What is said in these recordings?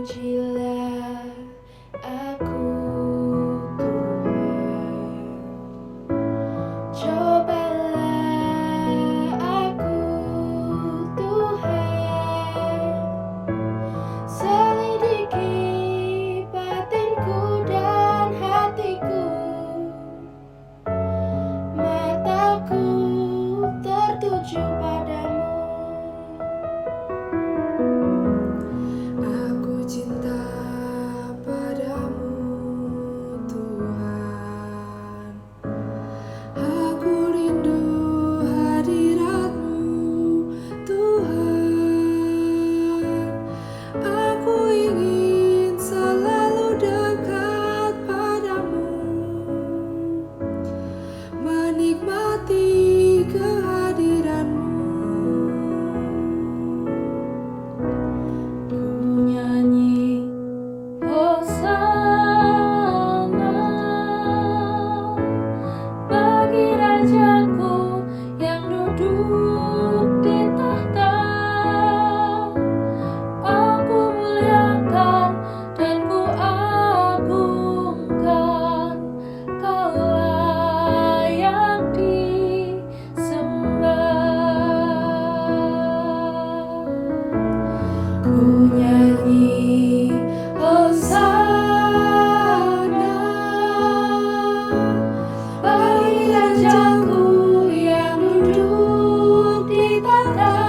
Pujilah aku Tuhan, cobalah aku Tuhan, selidiki batinku dan hatiku, mataku tertuju padamu. Aku cinta padamu Tuhan, aku rindu hadirat-Mu Tuhan, aku ingin selalu dekat padamu, menikmati kehadiran-Mu. Ku nyanyi Hosana bagi Rajaku yang duduk di tahta. Aku muliakan dan ku agungkan, Kau layak disembah. Ku nyanyi Hosana bagi Rajaku yang duduk di tahta.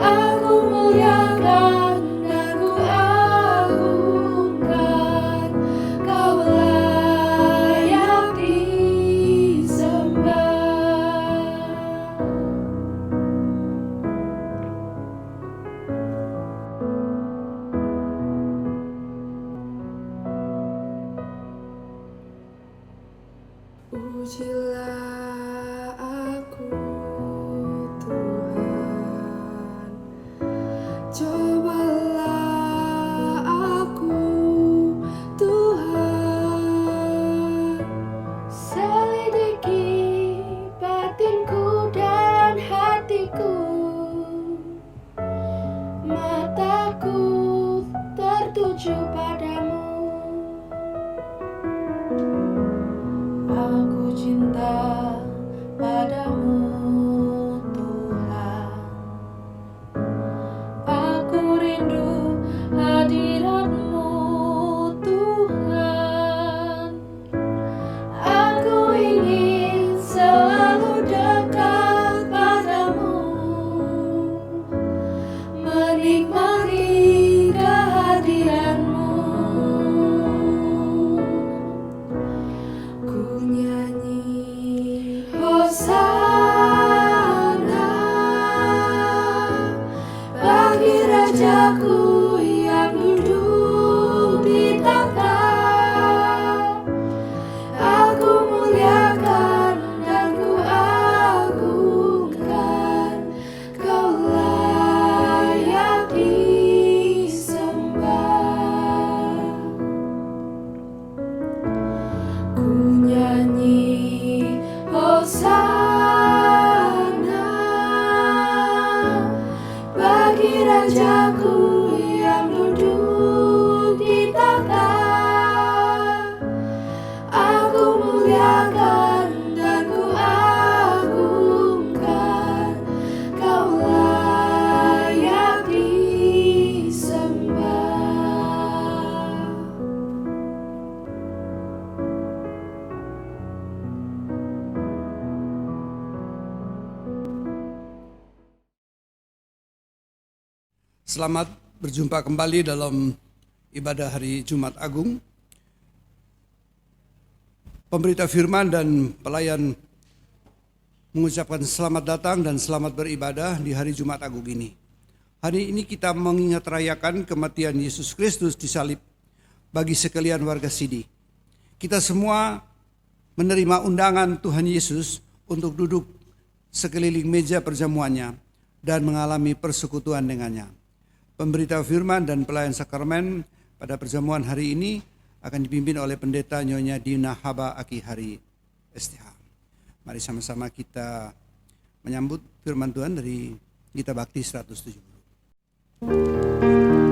Aku muliakan dan ku agungkan, Kau layak disembah. Pujilah aku Tuhan, cobalah aku Tuhan, selidiki batinku dan hatiku, mataku tertuju padamu. Aku cinta padamu Tuhan, aku rindu hadirat-Mu Tuhan, aku ingin selalu dekat padamu, menikmati kehadiran-Mu. Ku nyanyi Hosana bagi Rajaku yang duduk di tahta. Aku muliakan dan ku agungkan, Kau layak disembah. Ku nyanyi Hosana bagi Rajaku yang duduk di tahta. Aku muliakan dan ku agungkan, Kau layak disembah. Selamat berjumpa kembali dalam ibadah hari Jumat Agung. Pemberita firman dan pelayan mengucapkan selamat datang dan selamat beribadah di hari Jumat Agung ini. Hari ini kita mengingat rayakan kematian Yesus Kristus di salib bagi sekalian warga Sidi. Kita semua menerima undangan Tuhan Yesus untuk duduk sekeliling meja perjamuannya dan mengalami persekutuan dengannya. Pemberita firman dan pelayan sakramen pada perjamuan hari ini akan dipimpin oleh Pendeta Nyonya Dina Haba Aki Hari STH. Mari sama-sama kita menyambut firman Tuhan dari Gita Bakti 170.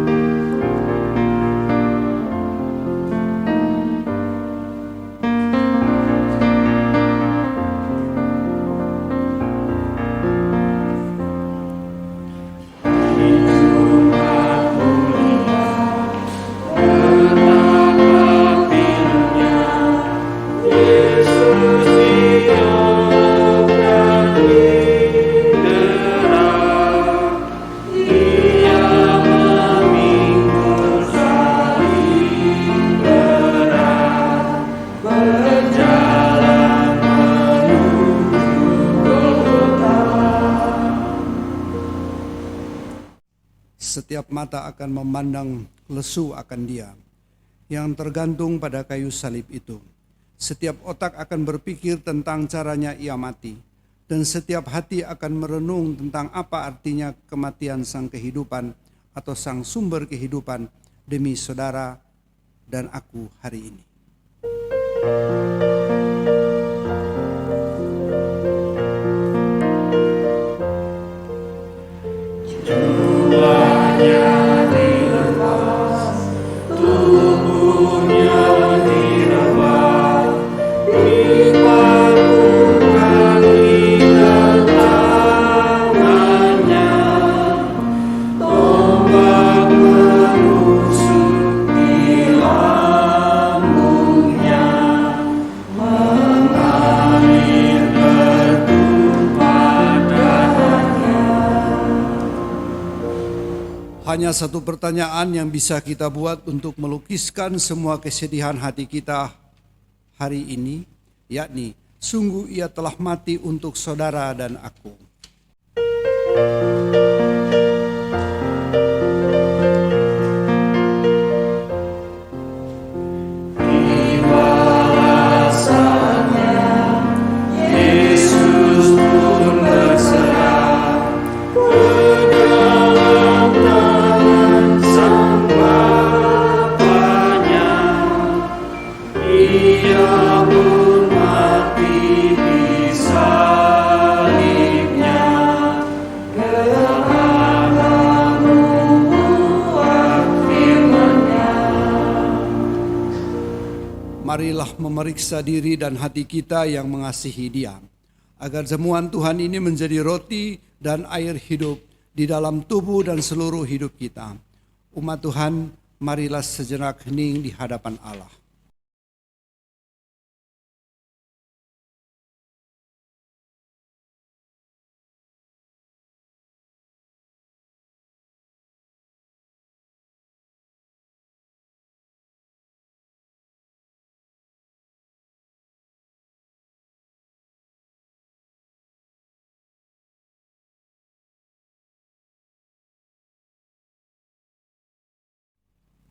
Setiap mata akan memandang lesu akan Dia yang tergantung pada kayu salib itu. Setiap otak akan berpikir tentang caranya Ia mati, dan setiap hati akan merenung tentang apa artinya kematian sang kehidupan atau sang sumber kehidupan demi saudara dan aku hari ini. Hanya satu pertanyaan yang bisa kita buat untuk melukiskan semua kesedihan hati kita hari ini, yakni, sungguh Ia telah mati untuk saudara dan aku. Marilah memeriksa diri dan hati kita yang mengasihi Dia, agar jamuan Tuhan ini menjadi roti dan air hidup di dalam tubuh dan seluruh hidup kita. Umat Tuhan, marilah sejenak hening di hadapan Allah.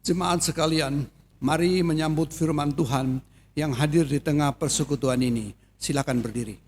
Jemaat sekalian, mari menyambut firman Tuhan yang hadir di tengah persekutuan ini. Silakan berdiri.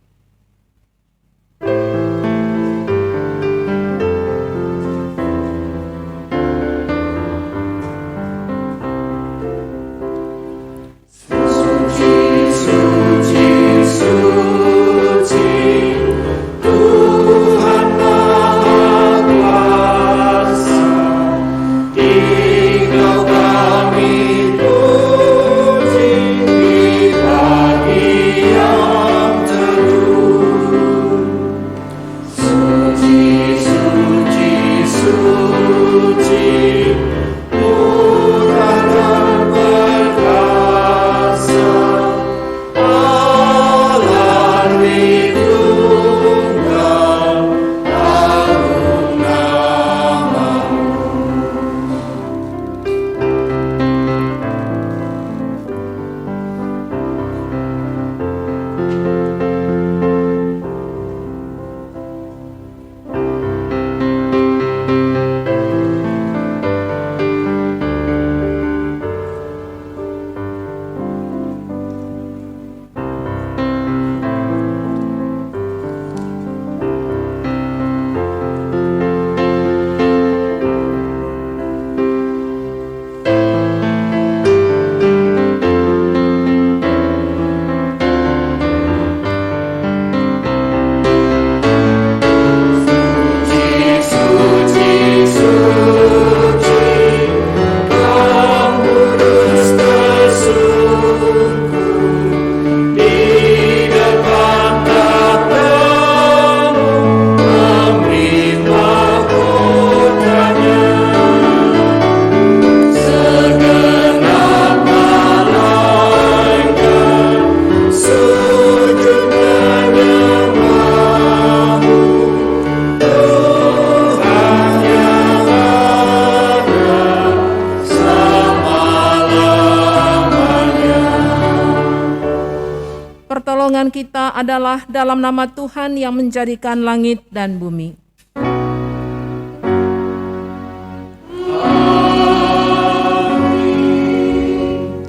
Pertolongan kita adalah dalam nama Tuhan yang menjadikan langit dan bumi.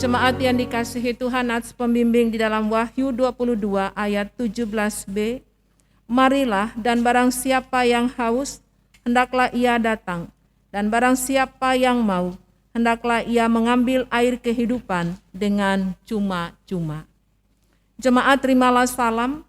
Jemaat yang dikasihi Tuhan, atas pembimbing di dalam Wahyu 22 ayat 17b, marilah dan barang siapa yang haus, hendaklah ia datang, dan barang siapa yang mau, hendaklah ia mengambil air kehidupan dengan cuma-cuma. Jemaat, terimalah salam,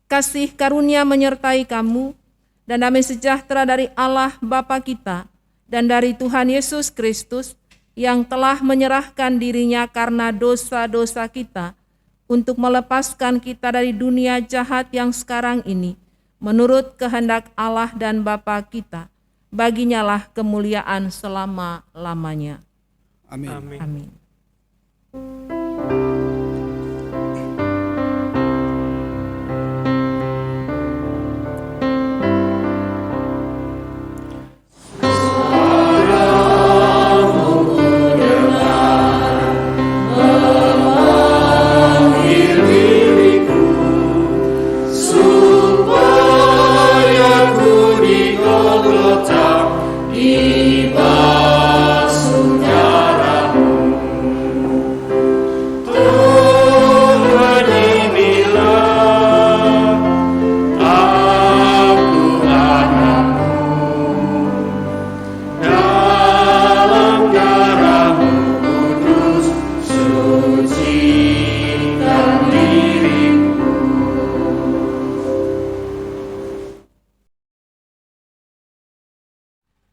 kasih karunia menyertai kamu, dan damai sejahtera dari Allah Bapa kita dan dari Tuhan Yesus Kristus yang telah menyerahkan dirinya karena dosa-dosa kita untuk melepaskan kita dari dunia jahat yang sekarang ini, menurut kehendak Allah dan Bapa kita. Baginya lah kemuliaan selama-lamanya. Amin. Amin.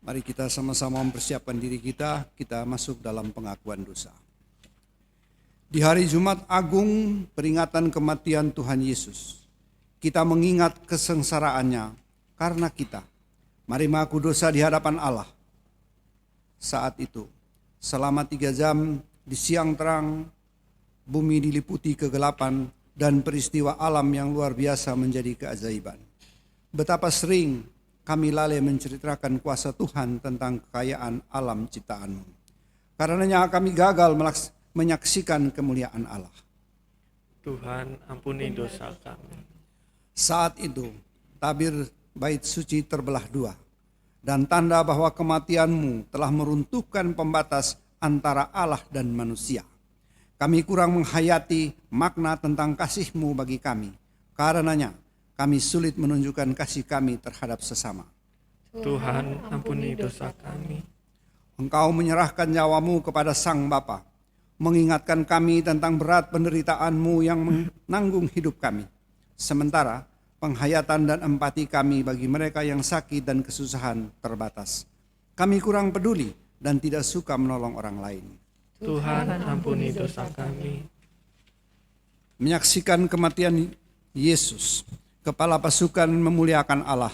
Mari kita sama-sama mempersiapkan diri kita masuk dalam pengakuan dosa. Di hari Jumat Agung, peringatan kematian Tuhan Yesus, kita mengingat kesengsaraannya karena kita. Mari mengaku dosa di hadapan Allah. Saat itu, selama 3 jam di siang terang, bumi diliputi kegelapan dan peristiwa alam yang luar biasa menjadi keajaiban. Betapa sering kami lalai menceritakan kuasa Tuhan tentang kekayaan alam ciptaan-Mu. Karenanya kami gagal menyaksikan kemuliaan Allah. Tuhan, ampuni dosa kami. Saat itu, tabir bait suci terbelah 2, dan tanda bahwa kematian-Mu telah meruntuhkan pembatas antara Allah dan manusia. Kami kurang menghayati makna tentang kasih-Mu bagi kami. Karenanya, kami sulit menunjukkan kasih kami terhadap sesama. Tuhan, ampuni dosa kami. Engkau menyerahkan nyawa-Mu kepada Sang Bapa, mengingatkan kami tentang berat penderitaan-Mu yang menanggung hidup kami. Sementara penghayatan dan empati kami bagi mereka yang sakit dan kesusahan terbatas. Kami kurang peduli dan tidak suka menolong orang lain. Tuhan, ampuni dosa kami. Menyaksikan kematian Yesus, Kepala pasukan memuliakan Allah,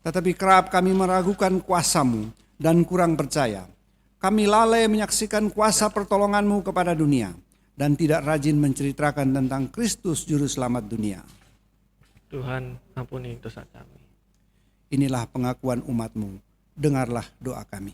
tetapi kerap kami meragukan kuasa-Mu dan kurang percaya. Kami lalai menyaksikan kuasa pertolongan-Mu kepada dunia dan tidak rajin menceritakan tentang Kristus Juru Selamat dunia. Tuhan, ampuni dosa kami. Inilah pengakuan umat-Mu, dengarlah doa kami.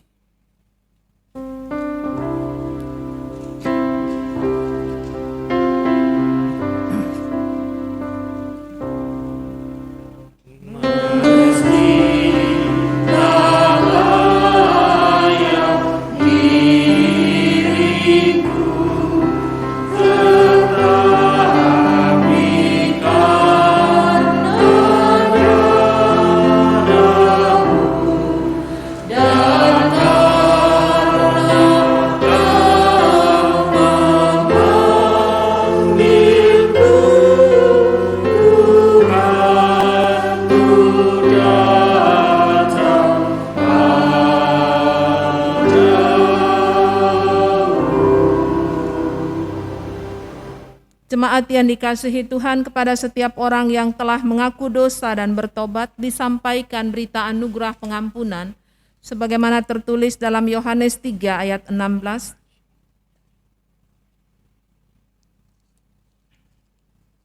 Jemaat yang dikasihi Tuhan, kepada setiap orang yang telah mengaku dosa dan bertobat disampaikan berita anugerah pengampunan sebagaimana tertulis dalam Yohanes 3 ayat 16.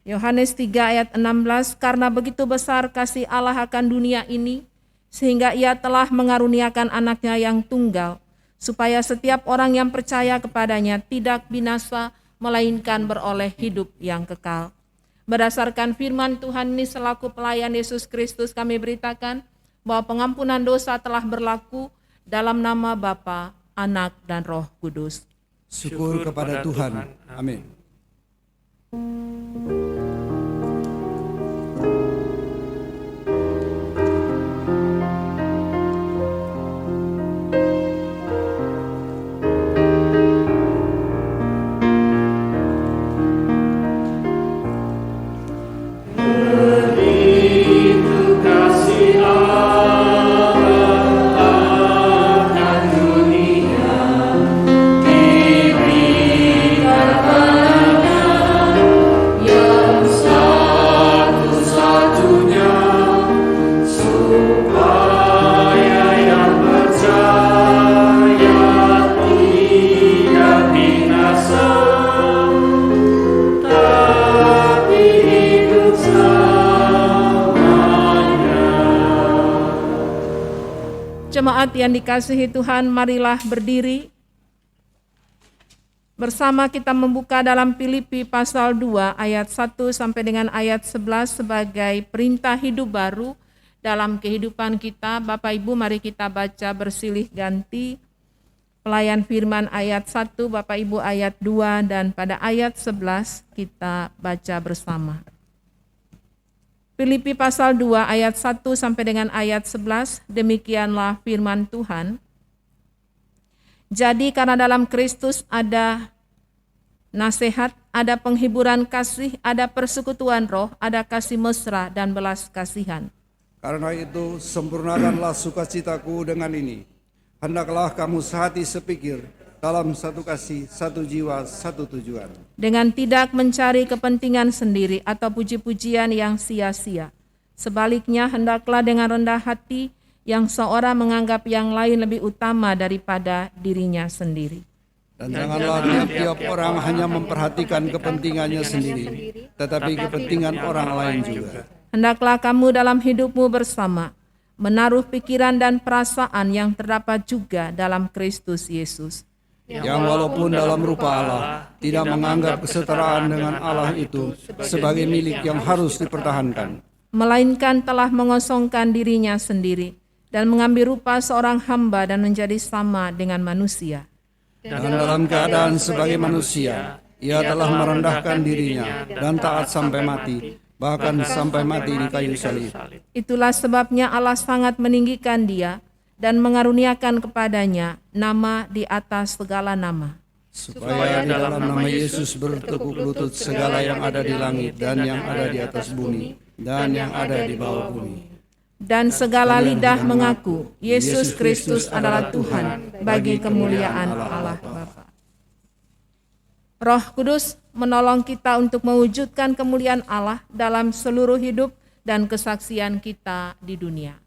Yohanes 3 ayat 16, karena begitu besar kasih Allah akan dunia ini, sehingga Ia telah mengaruniakan anaknya yang tunggal, supaya setiap orang yang percaya kepadanya tidak binasa, melainkan beroleh hidup yang kekal. Berdasarkan firman Tuhan ini selaku pelayan Yesus Kristus, kami beritakan bahwa pengampunan dosa telah berlaku dalam nama Bapa, Anak, dan Roh Kudus. Syukur kepada Tuhan. Amin. Jemaat yang dikasihi Tuhan, marilah berdiri. Bersama kita membuka dalam Filipi pasal 2 ayat 1 sampai dengan ayat 11 sebagai perintah hidup baru dalam kehidupan kita. Bapak Ibu, mari kita baca bersilih ganti. Pelayan firman ayat 1, Bapak Ibu ayat 2, dan pada ayat 11 kita baca bersama. Filipi pasal 2 ayat 1 sampai dengan ayat 11, demikianlah firman Tuhan. Jadi karena dalam Kristus ada nasihat, ada penghiburan kasih, ada persekutuan roh, ada kasih mesra dan belas kasihan. Karena itu sempurnakanlah sukacitaku dengan ini. Hendaklah kamu sehati sepikir, dalam satu kasih, satu jiwa, satu tujuan. Dengan tidak mencari kepentingan sendiri atau puji-pujian yang sia-sia. Sebaliknya hendaklah dengan rendah hati yang seorang menganggap yang lain lebih utama daripada dirinya sendiri. Dan janganlah tiap-tiap orang hanya memperhatikan kepentingannya sendiri, tetapi kepentingan orang lain juga. Hendaklah kamu dalam hidupmu bersama menaruh pikiran dan perasaan yang terdapat juga dalam Kristus Yesus. Yang walaupun dalam rupa Allah, tidak menganggap kesetaraan dengan Allah itu sebagai milik yang harus dipertahankan. Melainkan telah mengosongkan dirinya sendiri dan mengambil rupa seorang hamba dan menjadi sama dengan manusia. Dan dalam keadaan sebagai manusia, ia telah merendahkan dirinya dan taat sampai mati, bahkan sampai mati di kayu salib. Itulah sebabnya Allah sangat meninggikan dia dan mengaruniakan kepadanya nama di atas segala nama. Supaya di dalam nama Yesus bertekuk lutut segala yang ada di langit dan yang ada di atas bumi dan yang ada di bawah bumi. Dan segala lidah mengaku Yesus Kristus adalah Tuhan bagi kemuliaan Allah Bapa. Roh Kudus menolong kita untuk mewujudkan kemuliaan Allah dalam seluruh hidup dan kesaksian kita di dunia.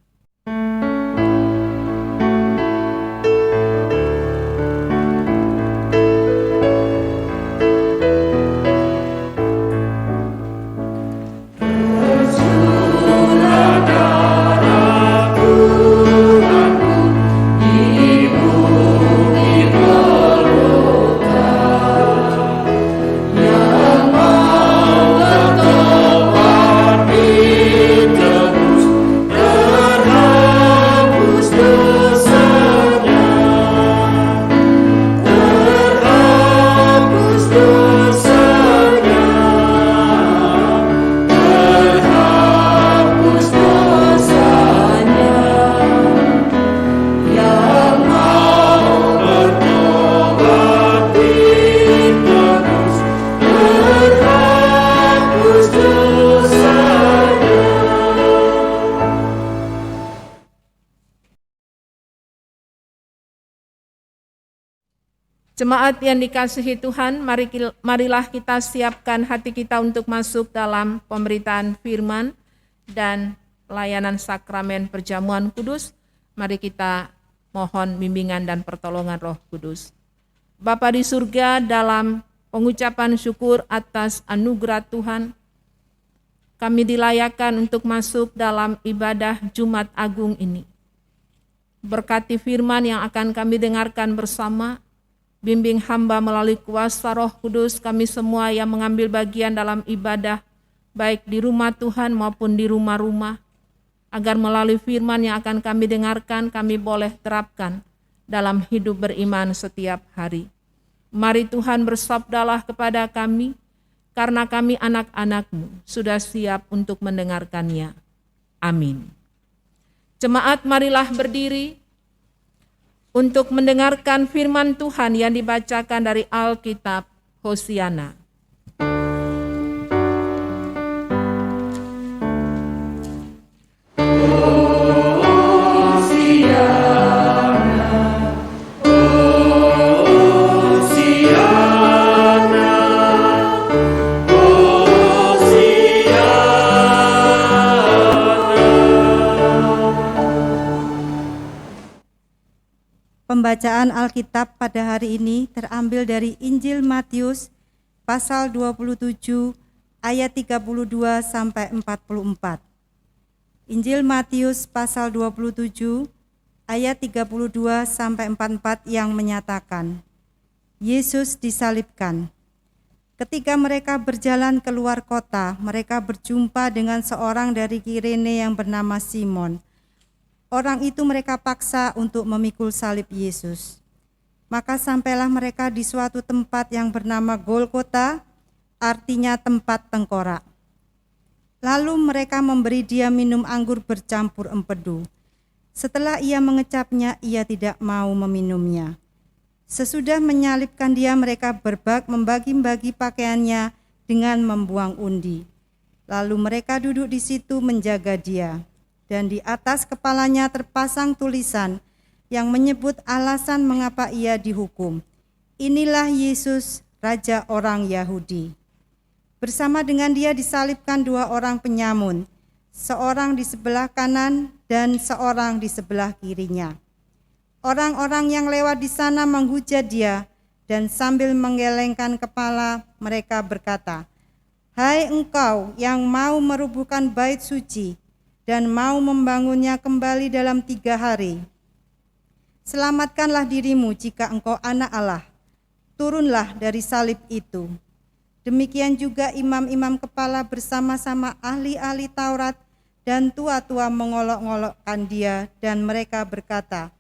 Jemaat yang dikasihi Tuhan, marilah kita siapkan hati kita untuk masuk dalam pemberitaan firman dan pelayanan sakramen perjamuan kudus. Mari kita mohon bimbingan dan pertolongan Roh Kudus. Bapa di surga, dalam pengucapan syukur atas anugerah Tuhan, kami dilayakkan untuk masuk dalam ibadah Jumat Agung ini. Berkati firman yang akan kami dengarkan bersama, bimbing hamba melalui kuasa Roh Kudus, kami semua yang mengambil bagian dalam ibadah, baik di rumah Tuhan maupun di rumah-rumah, agar melalui firman yang akan kami dengarkan, kami boleh terapkan dalam hidup beriman setiap hari. Mari Tuhan bersabdalah kepada kami, karena kami anak-anak-Mu sudah siap untuk mendengarkannya. Amin. Jemaat, marilah berdiri untuk mendengarkan firman Tuhan yang dibacakan dari Alkitab Hosiana. Pembacaan Alkitab pada hari ini terambil dari Injil Matius pasal 27 ayat 32 sampai 44. Injil Matius pasal 27 ayat 32 sampai 44 yang menyatakan, Yesus disalibkan. Ketika mereka berjalan keluar kota, mereka berjumpa dengan seorang dari Kirene yang bernama Simon. Orang itu mereka paksa untuk memikul salib Yesus. Maka sampailah mereka di suatu tempat yang bernama Golgota, artinya tempat tengkorak. Lalu mereka memberi dia minum anggur bercampur empedu. Setelah ia mengecapnya, ia tidak mau meminumnya. Sesudah menyalibkan dia, mereka membagi-bagi pakaiannya dengan membuang undi. Lalu mereka duduk di situ menjaga dia. Dan di atas kepalanya terpasang tulisan yang menyebut alasan mengapa ia dihukum. Inilah Yesus, Raja orang Yahudi. Bersama dengan dia disalibkan dua orang penyamun, seorang di sebelah kanan dan seorang di sebelah kirinya. Orang-orang yang lewat di sana menghujat dia, dan sambil menggelengkan kepala mereka berkata, Hai engkau yang mau merubuhkan bait suci, dan mau membangunnya kembali dalam 3 hari. Selamatkanlah dirimu jika engkau anak Allah. Turunlah dari salib itu. Demikian juga imam-imam kepala bersama-sama ahli-ahli Taurat dan tua-tua mengolok-ngolokkan dia, dan mereka berkata,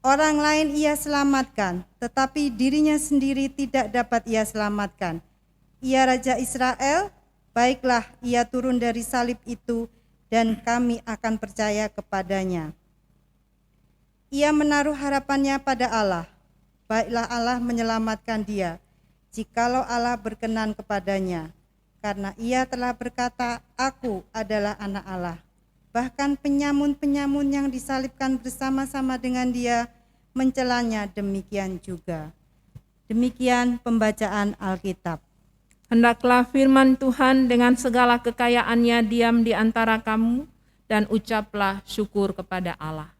Orang lain ia selamatkan, tetapi dirinya sendiri tidak dapat ia selamatkan. Ia Raja Israel, baiklah ia turun dari salib itu, dan kami akan percaya kepadanya. Ia menaruh harapannya pada Allah. Baiklah Allah menyelamatkan dia, jikalau Allah berkenan kepadanya. Karena ia telah berkata, Aku adalah anak Allah. Bahkan penyamun-penyamun yang disalibkan bersama-sama dengan dia mencelanya demikian juga. Demikian pembacaan Alkitab. Hendaklah firman Tuhan dengan segala kekayaannya diam di antara kamu, dan ucaplah syukur kepada Allah.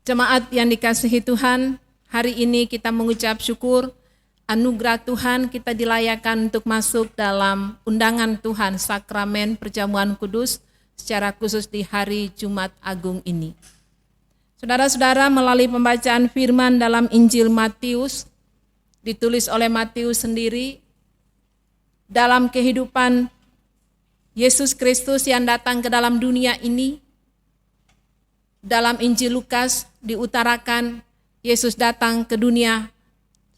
Jemaat yang dikasihi Tuhan, hari ini kita mengucap syukur, anugerah Tuhan kita dilayakkan untuk masuk dalam undangan Tuhan sakramen perjamuan kudus secara khusus di hari Jumat Agung ini. Saudara-saudara, melalui pembacaan firman dalam Injil Matius, ditulis oleh Matius sendiri, dalam kehidupan Yesus Kristus yang datang ke dalam dunia ini, dalam Injil Lukas diutarakan Yesus datang ke dunia,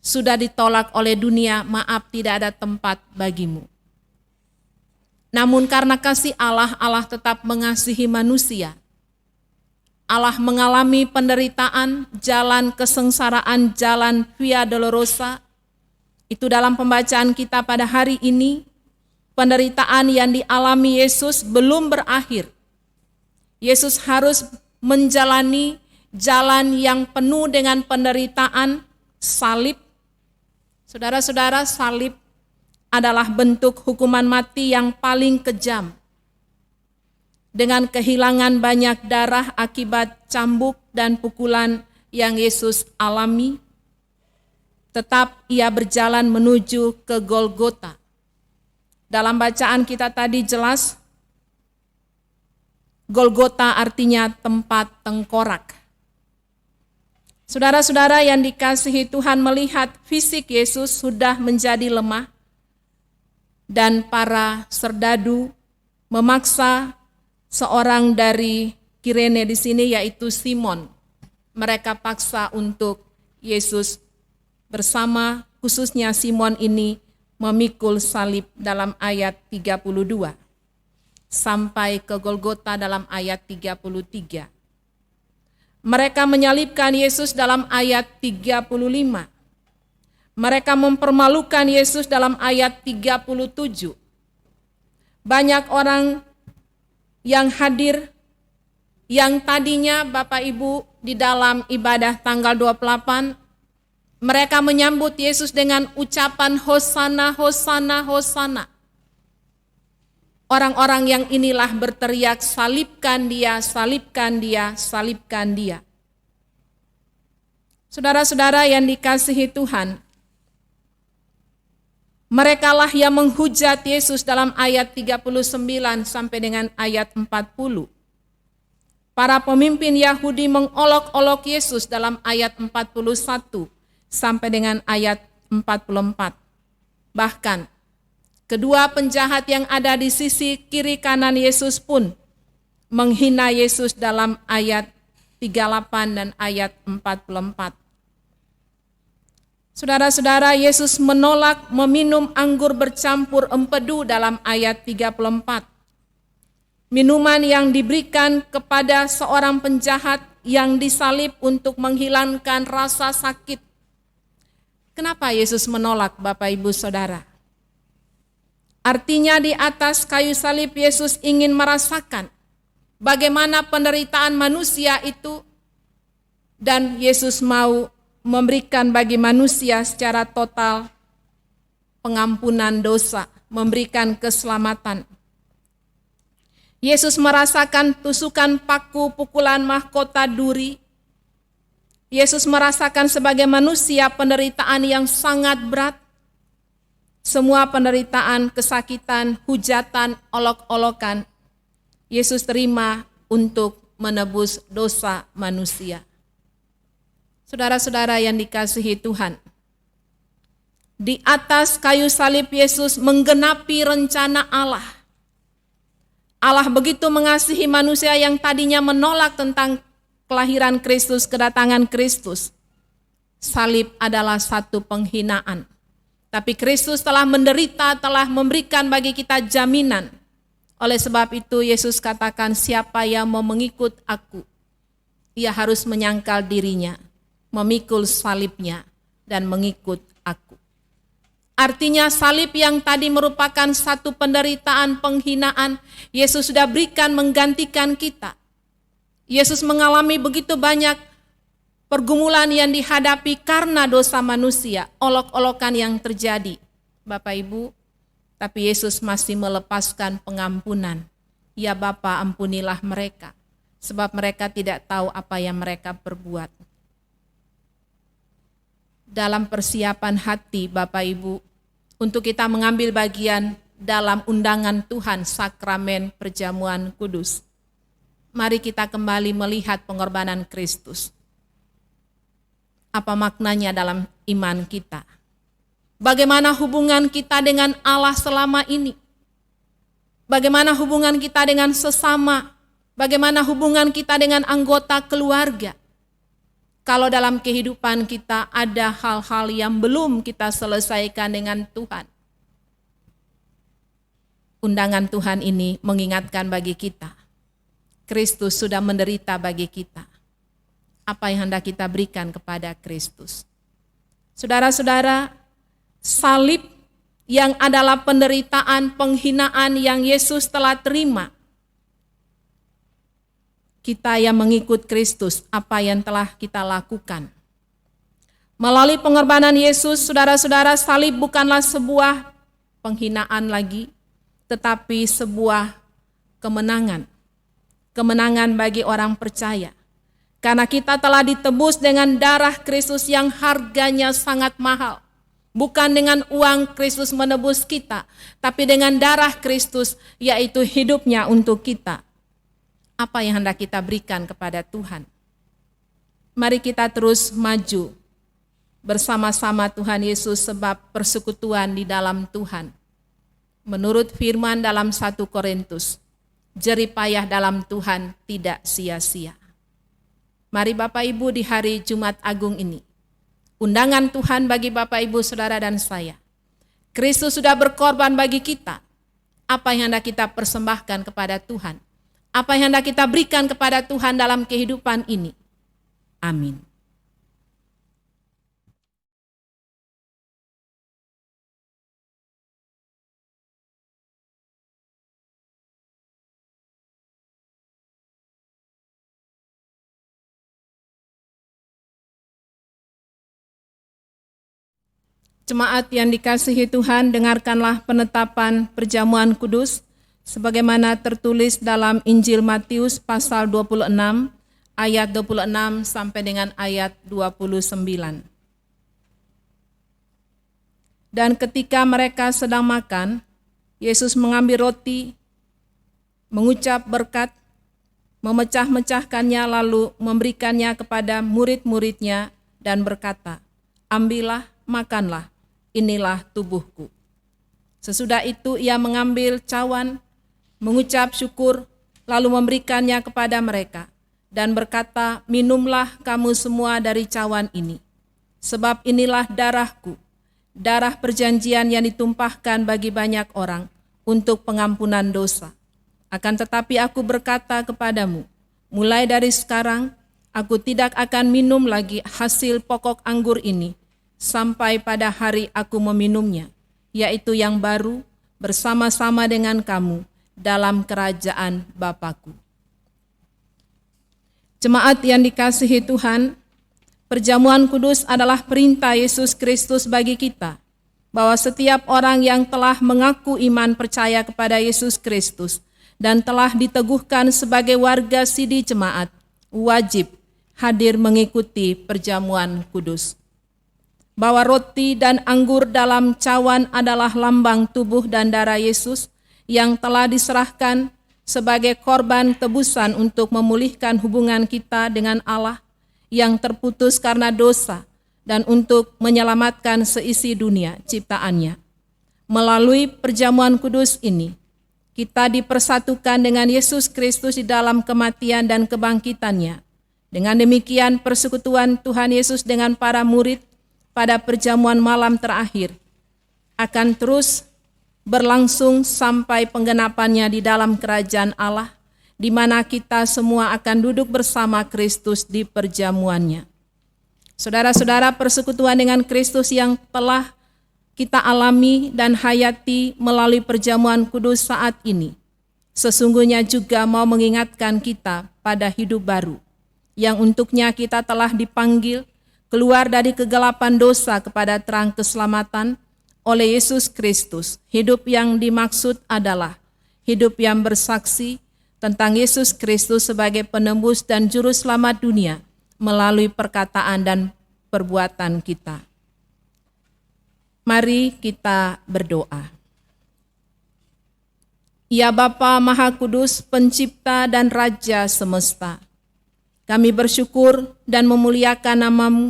sudah ditolak oleh dunia, maaf tidak ada tempat bagimu. Namun karena kasih Allah, Allah tetap mengasihi manusia. Allah mengalami penderitaan, jalan kesengsaraan, jalan via dolorosa. Itu dalam pembacaan kita pada hari ini, penderitaan yang dialami Yesus belum berakhir. Yesus harus menjalani jalan yang penuh dengan penderitaan, salib. Saudara-saudara, salib adalah bentuk hukuman mati yang paling kejam. Dengan kehilangan banyak darah akibat cambuk dan pukulan yang Yesus alami, tetap ia berjalan menuju ke Golgota. Dalam bacaan kita tadi jelas, Golgota artinya tempat tengkorak. Saudara-saudara yang dikasihi Tuhan, melihat fisik Yesus sudah menjadi lemah dan para serdadu memaksa seorang dari Kirene di sini, yaitu Simon. Mereka paksa untuk Yesus bersama, khususnya Simon ini, memikul salib dalam ayat 32 sampai ke Golgota dalam ayat 33. Mereka menyalibkan Yesus dalam ayat 35. Mereka mempermalukan Yesus dalam ayat 37. Banyak orang yang hadir yang tadinya Bapak Ibu di dalam ibadah tanggal 28, mereka menyambut Yesus dengan ucapan Hosana, Hosana, Hosana. Orang-orang yang inilah berteriak, salibkan dia, salibkan dia, salibkan dia. Saudara-saudara yang dikasihi Tuhan, merekalah yang menghujat Yesus dalam ayat 39 sampai dengan ayat 40. Para pemimpin Yahudi mengolok-olok Yesus dalam ayat 41 sampai dengan ayat 44. Bahkan kedua penjahat yang ada di sisi kiri kanan Yesus pun menghina Yesus dalam ayat 38 dan ayat 44. Saudara-saudara, Yesus menolak meminum anggur bercampur empedu dalam ayat 34. Minuman yang diberikan kepada seorang penjahat yang disalib untuk menghilangkan rasa sakit. Kenapa Yesus menolak, Bapak Ibu Saudara? Artinya di atas kayu salib Yesus ingin merasakan bagaimana penderitaan manusia itu, dan Yesus mau memberikan bagi manusia secara total pengampunan dosa, memberikan keselamatan. Yesus merasakan tusukan paku, pukulan mahkota duri. Yesus merasakan sebagai manusia penderitaan yang sangat berat. Semua penderitaan, kesakitan, hujatan, olok-olokan, Yesus terima untuk menebus dosa manusia. Saudara-saudara yang dikasihi Tuhan, di atas kayu salib Yesus menggenapi rencana Allah. Allah begitu mengasihi manusia yang tadinya menolak tentang kelahiran Kristus, kedatangan Kristus. Salib adalah satu penghinaan. Tapi Kristus telah menderita, telah memberikan bagi kita jaminan. Oleh sebab itu Yesus katakan, siapa yang mau mengikut aku, ia harus menyangkal dirinya, memikul salibnya, dan mengikut aku. Artinya salib yang tadi merupakan satu penderitaan, penghinaan, Yesus sudah berikan menggantikan kita. Yesus mengalami begitu banyak pergumulan yang dihadapi karena dosa manusia, olok-olokan yang terjadi. Bapak Ibu, tapi Yesus masih melepaskan pengampunan. Ya Bapa, ampunilah mereka, sebab mereka tidak tahu apa yang mereka perbuat. Dalam persiapan hati Bapak Ibu, untuk kita mengambil bagian dalam undangan Tuhan, sakramen perjamuan kudus. Mari kita kembali melihat pengorbanan Kristus. Apa maknanya dalam iman kita? Bagaimana hubungan kita dengan Allah selama ini? Bagaimana hubungan kita dengan sesama? Bagaimana hubungan kita dengan anggota keluarga? Kalau dalam kehidupan kita ada hal-hal yang belum kita selesaikan dengan Tuhan, undangan Tuhan ini mengingatkan bagi kita, Kristus sudah menderita bagi kita. Apa yang hendak kita berikan kepada Kristus? Saudara-saudara, salib yang adalah penderitaan, penghinaan yang Yesus telah terima. Kita yang mengikut Kristus, apa yang telah kita lakukan? Melalui pengorbanan Yesus, saudara-saudara, salib bukanlah sebuah penghinaan lagi, tetapi sebuah kemenangan. Kemenangan bagi orang percaya. Karena kita telah ditebus dengan darah Kristus yang harganya sangat mahal. Bukan dengan uang Kristus menebus kita, tapi dengan darah Kristus, yaitu hidupnya untuk kita. Apa yang hendak kita berikan kepada Tuhan? Mari kita terus maju bersama-sama Tuhan Yesus, sebab persekutuan di dalam Tuhan. Menurut firman dalam 1 Korintus, jerih payah dalam Tuhan tidak sia-sia. Mari Bapak Ibu di hari Jumat Agung ini, undangan Tuhan bagi Bapak Ibu Saudara dan saya. Kristus sudah berkorban bagi kita. Apa yang hendak kita persembahkan kepada Tuhan? Apa yang hendak kita berikan kepada Tuhan dalam kehidupan ini? Amin. Jemaat yang dikasihi Tuhan, dengarkanlah penetapan perjamuan kudus sebagaimana tertulis dalam Injil Matius pasal 26 ayat 26 sampai dengan ayat 29. Dan ketika mereka sedang makan, Yesus mengambil roti, mengucap berkat, memecah-mecahkannya lalu memberikannya kepada murid-muridnya dan berkata, "Ambillah, makanlah. Inilah tubuhku." Sesudah itu ia mengambil cawan, mengucap syukur, lalu memberikannya kepada mereka, dan berkata, "Minumlah kamu semua dari cawan ini, sebab inilah darahku, darah perjanjian yang ditumpahkan bagi banyak orang untuk pengampunan dosa. Akan tetapi aku berkata kepadamu, mulai dari sekarang, aku tidak akan minum lagi hasil pokok anggur ini, sampai pada hari aku meminumnya, yaitu yang baru bersama-sama dengan kamu dalam kerajaan Bapa-Ku." Jemaat yang dikasihi Tuhan, perjamuan kudus adalah perintah Yesus Kristus bagi kita, bahwa setiap orang yang telah mengaku iman percaya kepada Yesus Kristus dan telah diteguhkan sebagai warga sidi jemaat, wajib hadir mengikuti perjamuan kudus. Bahwa roti dan anggur dalam cawan adalah lambang tubuh dan darah Yesus yang telah diserahkan sebagai korban tebusan untuk memulihkan hubungan kita dengan Allah yang terputus karena dosa dan untuk menyelamatkan seisi dunia ciptaannya. Melalui perjamuan kudus ini, kita dipersatukan dengan Yesus Kristus di dalam kematian dan kebangkitannya. Dengan demikian, persekutuan Tuhan Yesus dengan para murid pada perjamuan malam terakhir akan terus berlangsung sampai penggenapannya di dalam kerajaan Allah, di mana kita semua akan duduk bersama Kristus di perjamuannya. Saudara-saudara, persekutuan dengan Kristus yang telah kita alami dan hayati melalui perjamuan kudus saat ini, sesungguhnya juga mau mengingatkan kita pada hidup baru, yang untuknya kita telah dipanggil keluar dari kegelapan dosa kepada terang keselamatan oleh Yesus Kristus. Hidup yang dimaksud adalah hidup yang bersaksi tentang Yesus Kristus sebagai penembus dan juru selamat dunia melalui perkataan dan perbuatan kita. Mari kita berdoa. Ya Bapa Maha Kudus, Pencipta dan Raja semesta, kami bersyukur dan memuliakan nama-Mu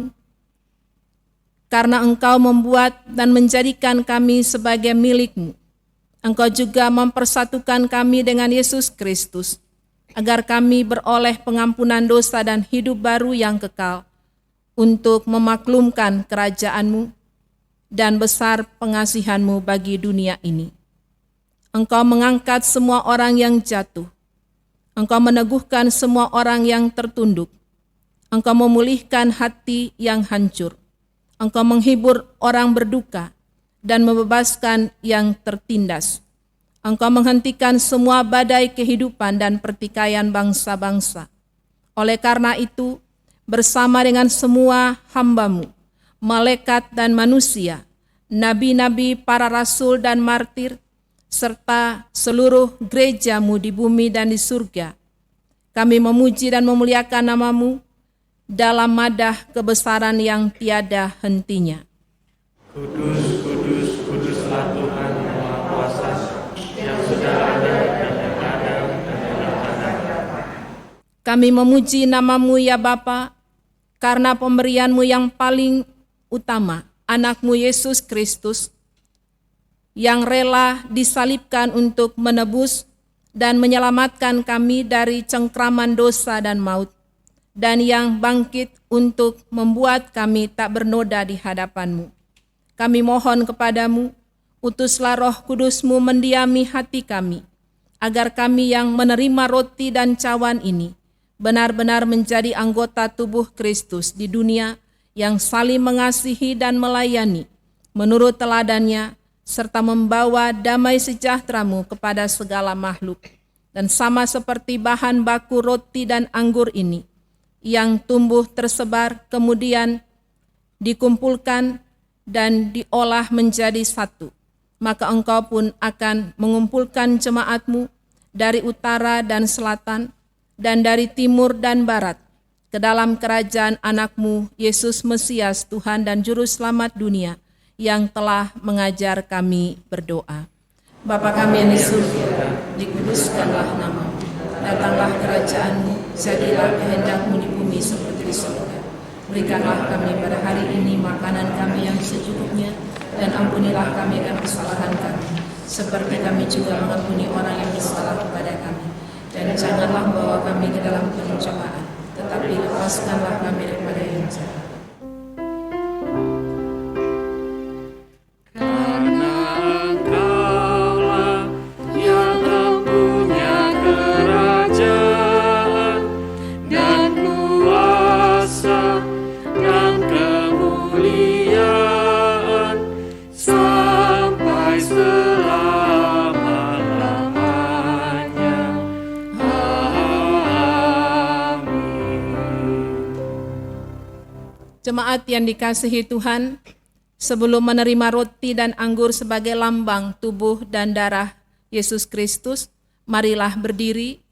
karena Engkau membuat dan menjadikan kami sebagai milik-Mu. Engkau juga mempersatukan kami dengan Yesus Kristus, agar kami beroleh pengampunan dosa dan hidup baru yang kekal untuk memaklumkan kerajaan-Mu dan besar pengasihan-Mu bagi dunia ini. Engkau mengangkat semua orang yang jatuh. Engkau meneguhkan semua orang yang tertunduk. Engkau memulihkan hati yang hancur. Engkau menghibur orang berduka dan membebaskan yang tertindas. Engkau menghentikan semua badai kehidupan dan pertikaian bangsa-bangsa. Oleh karena itu, bersama dengan semua hamba-Mu, malaikat dan manusia, nabi-nabi, para rasul dan martir, serta seluruh gereja-Mu di bumi dan di surga. Kami memuji dan memuliakan nama-Mu dalam madah kebesaran yang tiada hentinya. Kudus, kudus, kuduslah Tuhan Maha Kuasa, yang sudah ada dan yang ada dan yang akan datang. Kami memuji nama-Mu ya Bapa, karena pemberian-Mu yang paling utama, anak-Mu Yesus Kristus, yang rela disalibkan untuk menebus dan menyelamatkan kami dari cengkraman dosa dan maut, dan yang bangkit untuk membuat kami tak bernoda di hadapan-Mu. Kami mohon kepada-Mu, utuslah Roh Kudus-Mu mendiami hati kami, agar kami yang menerima roti dan cawan ini benar-benar menjadi anggota tubuh Kristus di dunia yang saling mengasihi dan melayani menurut teladannya, serta membawa damai sejahtera-Mu kepada segala makhluk. Dan sama seperti bahan baku roti dan anggur ini, yang tumbuh tersebar kemudian dikumpulkan dan diolah menjadi satu, maka Engkau pun akan mengumpulkan jemaat-Mu dari utara dan selatan, dan dari timur dan barat, ke dalam kerajaan anak-Mu, Yesus Mesias, Tuhan dan Juru Selamat dunia, yang telah mengajar kami berdoa. Bapa kami yang di surga, dikuduskanlah nama-Mu, datanglah kerajaan-Mu, jadilah kehendak-Mu di bumi seperti di surga. Berikanlah kami pada hari ini makanan kami yang secukupnya, dan ampunilah kami akan kesalahan kami, seperti kami juga mengampuni orang yang bersalah kepada kami. Dan janganlah bawa kami ke dalam pencobaan, tetapi lepaskanlah kami daripada yang jahat. Karena Engkaulah yang mempunyai kerajaan dan kuasa dan kemuliaan sampai selama-lamanya. Jemaat yang dikasihi Tuhan, sebelum menerima roti dan anggur sebagai lambang tubuh dan darah Yesus Kristus, marilah berdiri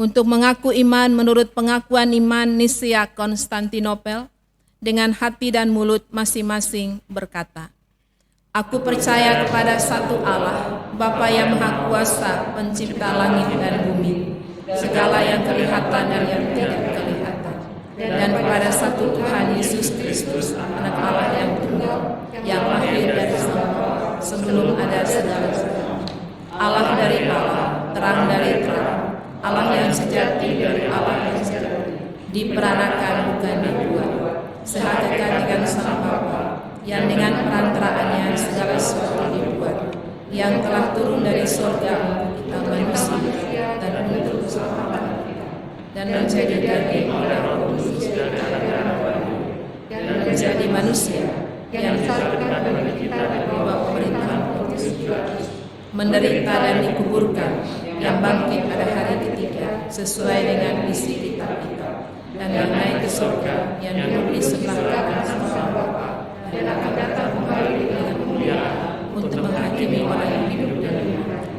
untuk mengaku iman menurut pengakuan iman Nisea Konstantinopel. Dengan hati dan mulut masing-masing berkata, Aku percaya kepada satu Allah, Bapa yang Maha Kuasa, pencipta langit dan bumi, segala yang kelihatan dan yang tidak kelihatan, dan kepada satu Tuhan Yesus Kristus, anak Allah yang tunggal, yang lahir dari Bapa sebelum ada segala sesuatu, Allah dari Allah, terang dari terang, Allah yang sejati dari Allah yang sejati, diperanakan bukan dibuat, sehakikat dengan Sang Bapa, yang dengan perantaraannya segala sesuatu dibuat, yang telah turun dari surga untuk kita manusia dan untuk keselamatan kita, dan menjadi daging oleh Roh Kudus dari dan menjadi manusia, yang disatukan bagi kita di bawah pemerintahan Pontius Pilatus, menderita dan dikuburkan, yang bangkit pada hari ketiga sesuai dengan isi kitab-kitab, dan yang naik ke surga, yang duduk di sebelah kanan Sang Bapa, dan akan datang kembali dengan kemuliaan untuk menghakimi orang yang hidup dan yang mati,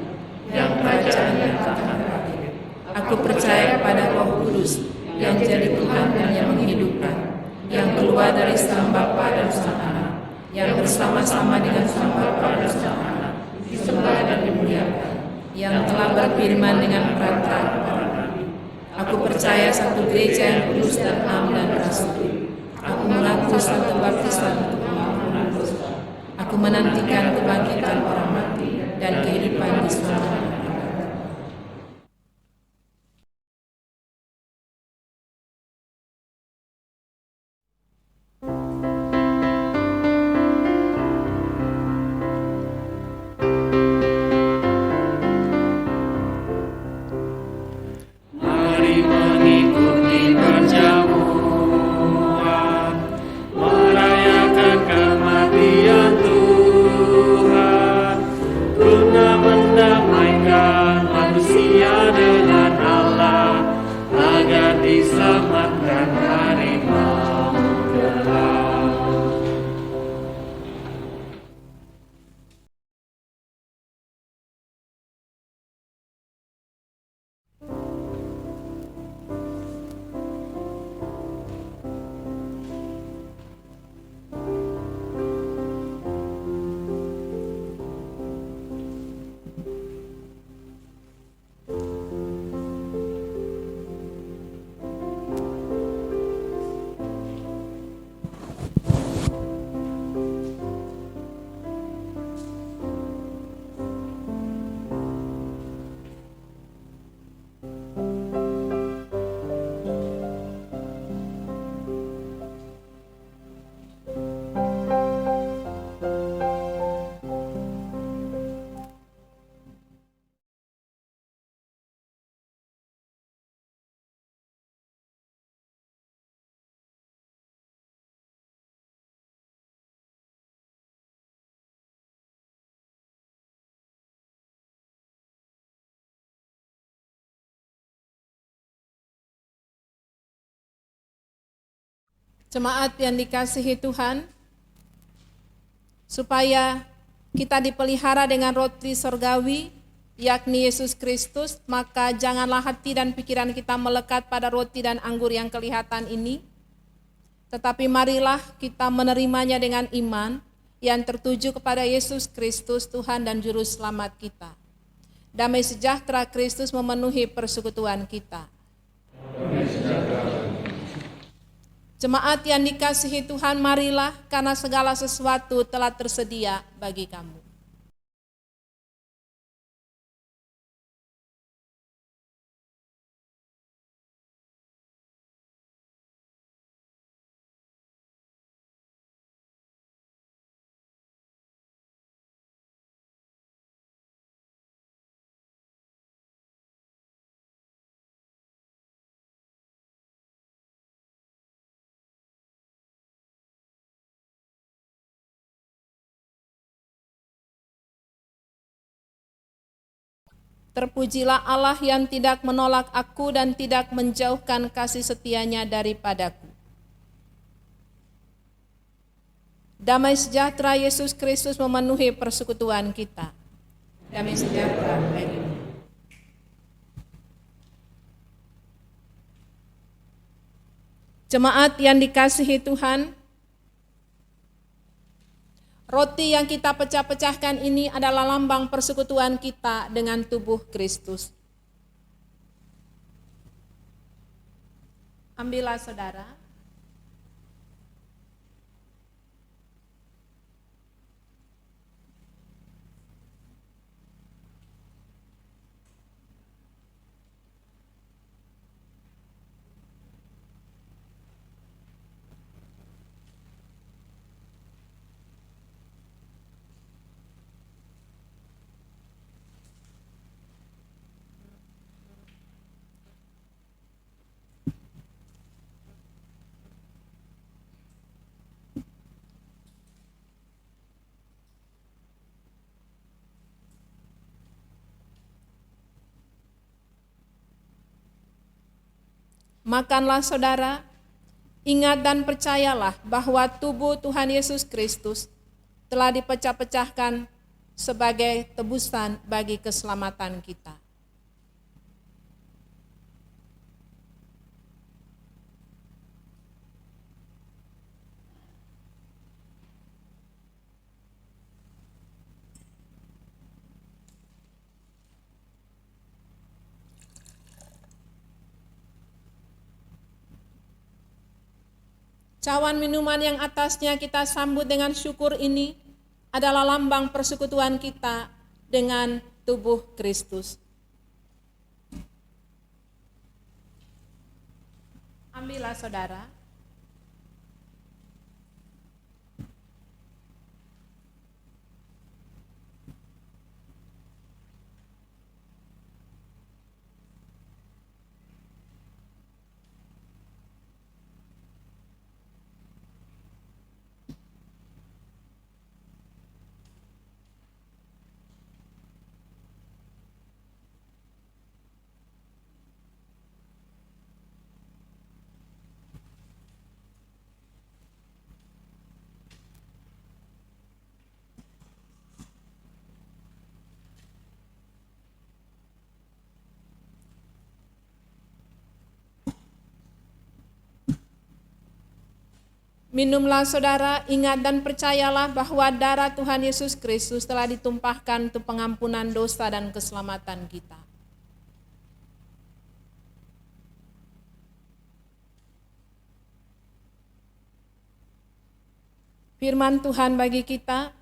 yang kerajaannya akan berakhir. Aku percaya kepada Roh Kudus, yang jadi Tuhan dan yang menghidupkan, yang keluar dari Sang Bapa dan Sang Anak, yang bersama-sama dengan Sang Bapa dan Sang Anak, disembah dan dimuliakan, yang telah berfirman dengan perantara para nabi. Aku percaya satu gereja yang kudus dan am dan rasuli. Aku mengaku satu baptisan untuk pengampunan dosa. Aku menantikan kebangkitan orang mati dan kehidupan di selamanya. Mari mengikuti perjamuan, merayakan kematian Tuhan, guna mendamaikan Jemaat yang dikasihi Tuhan, supaya kita dipelihara dengan roti sorgawi, yakni Yesus Kristus, maka janganlah hati dan pikiran kita melekat pada roti dan anggur yang kelihatan ini, tetapi marilah kita menerimanya dengan iman yang tertuju kepada Yesus Kristus, Tuhan dan Juru Selamat kita. Damai sejahtera Kristus memenuhi persekutuan kita. Jemaat yang dikasihi Tuhan, marilah karena segala sesuatu telah tersedia bagi kamu. Terpujilah Allah yang tidak menolak aku dan tidak menjauhkan kasih setianya daripadaku. Damai sejahtera Yesus Kristus memenuhi persekutuan kita. Damai sejahtera bagimu. Jemaat yang dikasihi Tuhan, roti yang kita pecah-pecahkan ini adalah lambang persekutuan kita dengan tubuh Kristus. Ambillah saudara. Makanlah saudara, ingat dan percayalah bahwa tubuh Tuhan Yesus Kristus telah dipecah-pecahkan sebagai tebusan bagi keselamatan kita. Cawan minuman yang atasnya kita sambut dengan syukur ini adalah lambang persekutuan kita dengan tubuh Kristus. Ambillah saudara. Minumlah saudara, ingat dan percayalah bahwa darah Tuhan Yesus Kristus telah ditumpahkan untuk pengampunan dosa dan keselamatan kita. Firman Tuhan bagi kita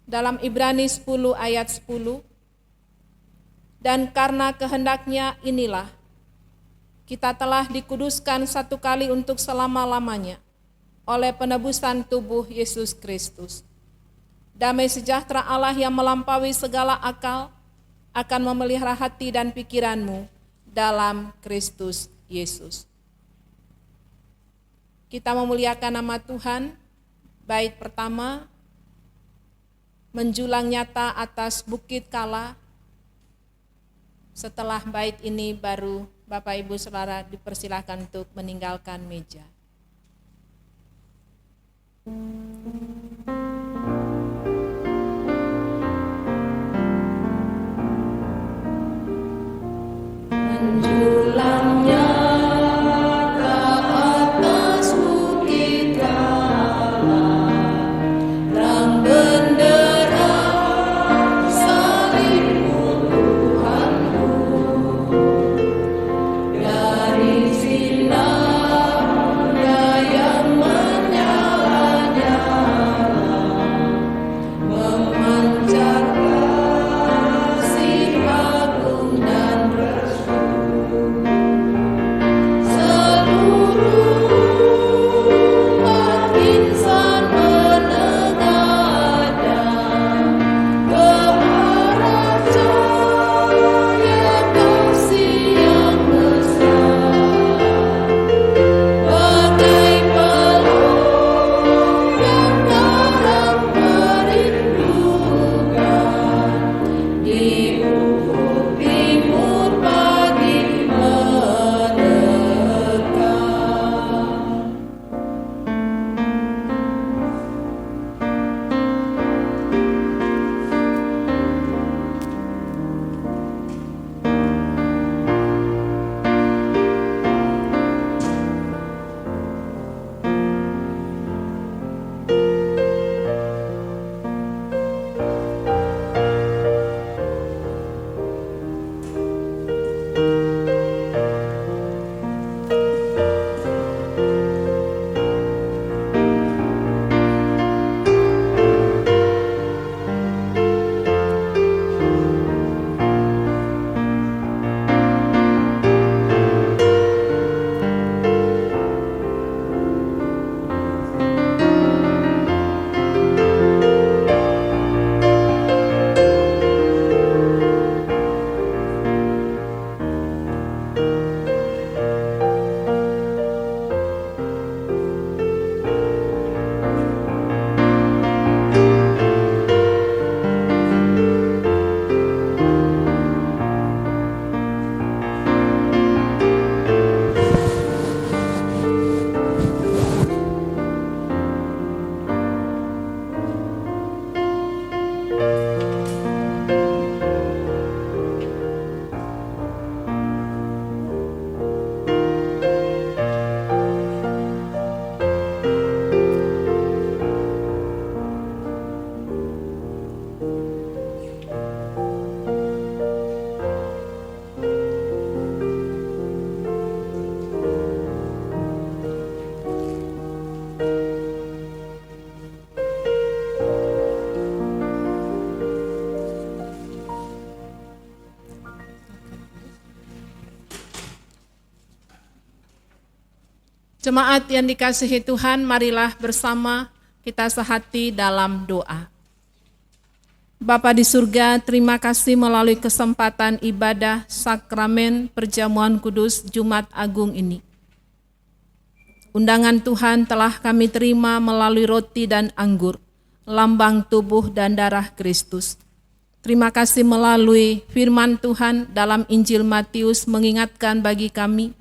dalam Ibrani 10 ayat 10. Dan karena kehendaknya inilah kita telah dikuduskan satu kali untuk selama-lamanya oleh penebusan tubuh Yesus Kristus. Damai sejahtera Allah yang melampaui segala akal akan memelihara hati dan pikiranmu dalam Kristus Yesus. Kita memuliakan nama Tuhan. Bait pertama, menjulang nyata atas bukit Kala. Setelah bait ini baru Bapak Ibu Saudara dipersilakan untuk meninggalkan meja. Menjulamnya ke atas bukit Allah, terang bendera salibmu Tuhanku, dari sinarnya yang menyala-nyala, memancar kasih agung dan umat insan menengadah ke arah cahaya kasih yang besar, bagai peluang yang terang merindukan di ufuk timur pagi mendekat. Jemaat yang dikasihi Tuhan, marilah bersama kita sehati dalam doa. Bapa di surga, terima kasih melalui kesempatan ibadah sakramen perjamuan kudus Jumat Agung ini. Undangan Tuhan telah kami terima melalui roti dan anggur, lambang tubuh dan darah Kristus. Terima kasih melalui firman Tuhan dalam Injil Matius mengingatkan bagi kami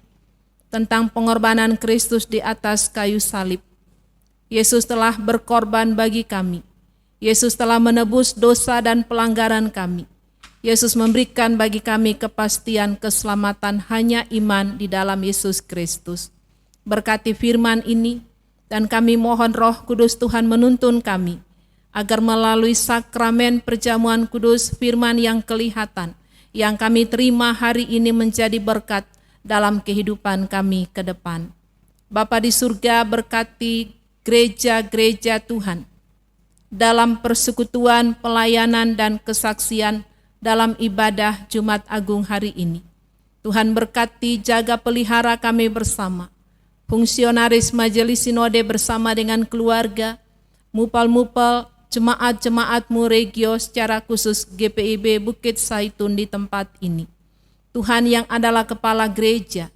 tentang pengorbanan Kristus di atas kayu salib. Yesus telah berkorban bagi kami. Yesus telah menebus dosa dan pelanggaran kami. Yesus memberikan bagi kami kepastian keselamatan hanya iman di dalam Yesus Kristus. Berkati firman ini, dan kami mohon Roh Kudus Tuhan menuntun kami, agar melalui sakramen perjamuan kudus firman yang kelihatan, yang kami terima hari ini menjadi berkat dalam kehidupan kami ke depan. Bapa di surga, berkati gereja-gereja Tuhan dalam persekutuan, pelayanan, dan kesaksian dalam ibadah Jumat Agung hari ini. Tuhan berkati, jaga pelihara kami bersama, fungsionaris Majelis Sinode bersama dengan keluarga, mupal-mupal, jemaat-jemaat-Mu Regio, secara khusus GPIB Bukit Saitun di tempat ini. Tuhan yang adalah kepala gereja,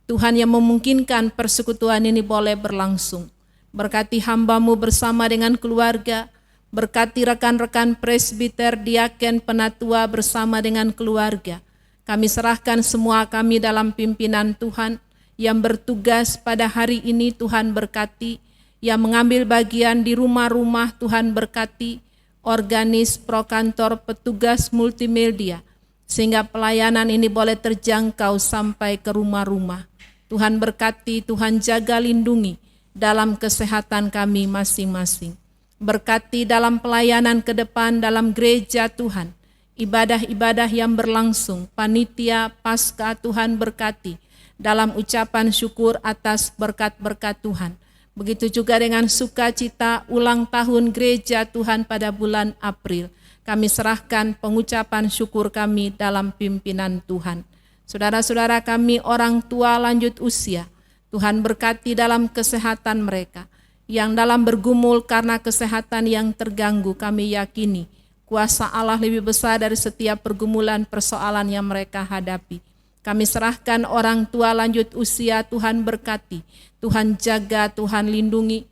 Tuhan yang memungkinkan persekutuan ini boleh berlangsung. Berkati hamba-Mu bersama dengan keluarga, berkati rekan-rekan presbiter, diaken, penatua bersama dengan keluarga. Kami serahkan semua kami dalam pimpinan Tuhan yang bertugas pada hari ini. Tuhan berkati, yang mengambil bagian di rumah-rumah. Tuhan berkati organis, prokantor, petugas multimedia, sehingga pelayanan ini boleh terjangkau sampai ke rumah-rumah. Tuhan berkati, Tuhan jaga lindungi dalam kesehatan kami masing-masing. Berkati dalam pelayanan ke depan dalam gereja Tuhan, ibadah-ibadah yang berlangsung, panitia pasca Tuhan berkati, dalam ucapan syukur atas berkat-berkat Tuhan. Begitu juga dengan sukacita ulang tahun gereja Tuhan pada bulan April. Kami serahkan pengucapan syukur kami dalam pimpinan Tuhan. Saudara-saudara kami orang tua lanjut usia, Tuhan berkati dalam kesehatan mereka. Yang dalam bergumul karena kesehatan yang terganggu, kami yakini kuasa Allah lebih besar dari setiap pergumulan persoalan yang mereka hadapi. Kami serahkan orang tua lanjut usia, Tuhan berkati, Tuhan jaga, Tuhan lindungi.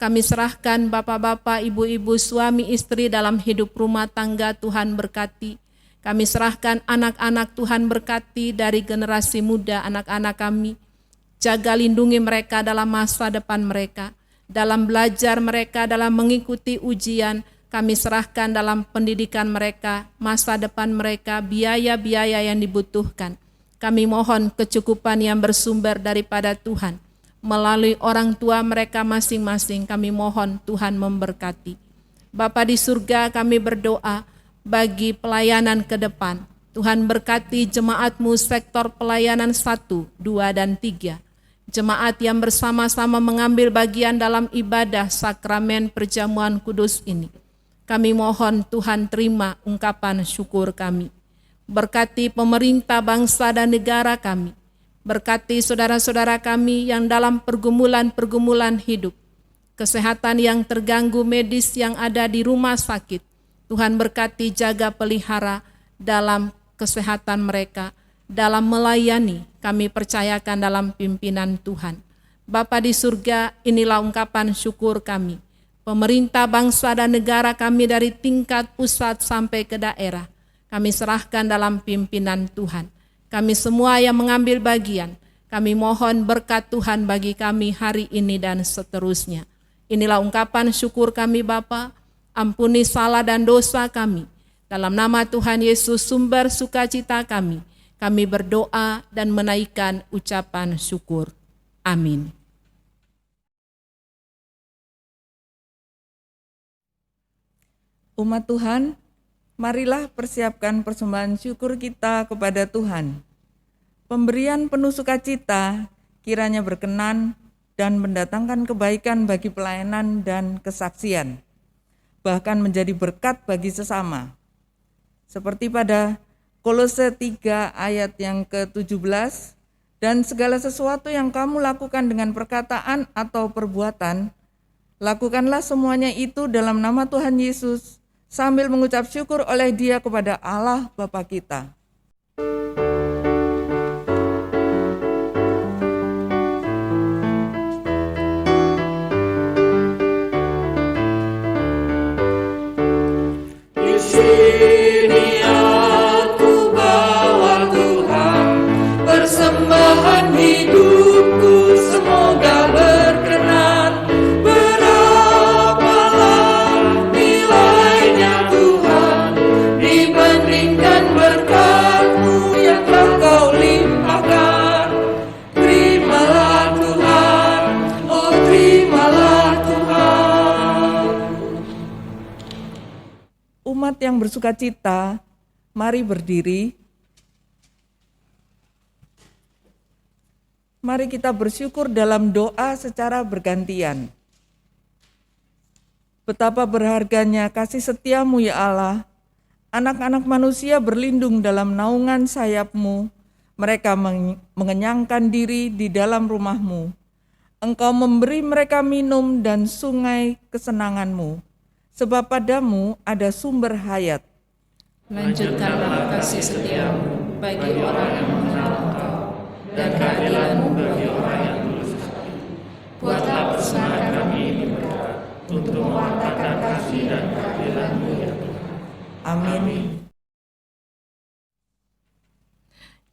Kami serahkan bapak-bapak, ibu-ibu, suami, istri dalam hidup rumah tangga, Tuhan berkati. Kami serahkan anak-anak, Tuhan berkati dari generasi muda, anak-anak kami. Jaga lindungi mereka dalam masa depan mereka, dalam belajar mereka, dalam mengikuti ujian. Kami serahkan dalam pendidikan mereka, masa depan mereka, biaya-biaya yang dibutuhkan. Kami mohon kecukupan yang bersumber daripada Tuhan. Melalui orang tua mereka masing-masing, kami mohon Tuhan memberkati. Bapa di surga, kami berdoa bagi pelayanan ke depan. Tuhan berkati jemaat-Mu sektor pelayanan 1, 2, dan 3. Jemaat yang bersama-sama mengambil bagian dalam ibadah sakramen perjamuan kudus ini. Kami mohon Tuhan terima ungkapan syukur kami. Berkati pemerintah bangsa dan negara kami. Berkati saudara-saudara kami yang dalam pergumulan-pergumulan hidup. Kesehatan yang terganggu medis yang ada di rumah sakit. Tuhan berkati jaga pelihara dalam kesehatan mereka. Dalam melayani kami percayakan dalam pimpinan Tuhan. Bapa di surga, inilah ungkapan syukur kami. Pemerintah bangsa dan negara kami dari tingkat pusat sampai ke daerah, kami serahkan dalam pimpinan Tuhan. Kami semua yang mengambil bagian, kami mohon berkat Tuhan bagi kami hari ini dan seterusnya. Inilah ungkapan syukur kami Bapa, ampuni salah dan dosa kami. Dalam nama Tuhan Yesus sumber sukacita kami berdoa dan menaikkan ucapan syukur. Amin. Umat Tuhan, marilah persiapkan persembahan syukur kita kepada Tuhan. Pemberian penuh sukacita kiranya berkenan dan mendatangkan kebaikan bagi pelayanan dan kesaksian, bahkan menjadi berkat bagi sesama. Seperti pada Kolose 3 ayat yang ke-17, dan segala sesuatu yang kamu lakukan dengan perkataan atau perbuatan, lakukanlah semuanya itu dalam nama Tuhan Yesus, sambil mengucap syukur oleh Dia kepada Allah Bapa kita. Di sini aku bawa Tuhan, persembahan hidupku semoga berkenan. Berapalah nilainya Tuhan dibandingkan berkat-Mu yang telah Kau limpahkan. Terimalah Tuhan, oh terimalah Tuhan. Umat yang bersukacita, mari berdiri. Mari kita bersyukur dalam doa secara bergantian. Betapa berharganya kasih setia-Mu ya Allah. Anak-anak manusia berlindung dalam naungan sayap-Mu. Mereka mengenyangkan diri di dalam rumah-Mu. Engkau memberi mereka minum dan sungai kesenangan-Mu. Sebab padamu ada sumber hayat. Lanjutkanlah kasih setia-Mu bagi orang yang mengenal Engkau, dan keadilan-Mu bagi orang yang tulus hati. Buatlah persembahan kami ini berkat, untuk mewartakan kasih dan keadilan-Mu ya Tuhan. Amin.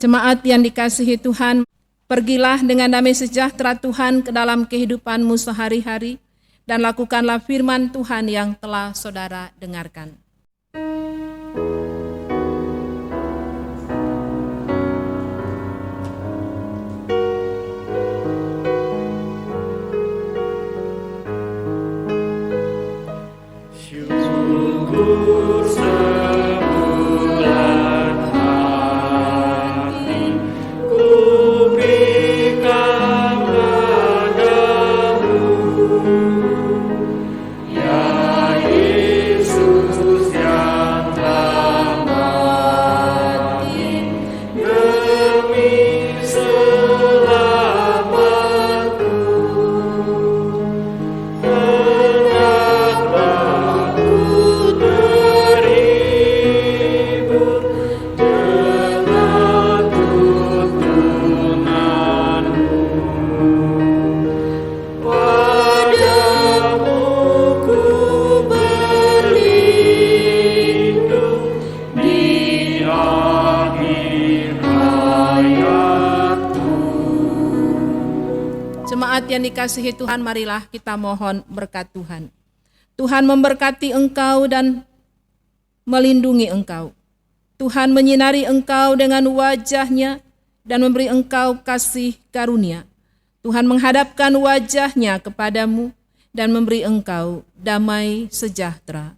Jemaat yang dikasihi Tuhan, pergilah dengan damai sejahtera Tuhan ke dalam kehidupanmu sehari-hari. dan lakukanlah firman Tuhan yang telah saudara dengarkan. Syukur sebulan hati ku berikan padamu, ya Yesus yang telah mati demi selamatku. Hendaklah ku terhibur dengan tuntunanmu. Padamu ku berlindung di akhir hayatku. Jemaat yang dikasihi Tuhan, marilah kita mohon berkat Tuhan. Tuhan memberkati engkau dan melindungi engkau. Tuhan menyinari engkau dengan wajah-Nya dan memberi engkau kasih karunia. Tuhan menghadapkan wajah-Nya kepadamu dan memberi engkau damai sejahtera.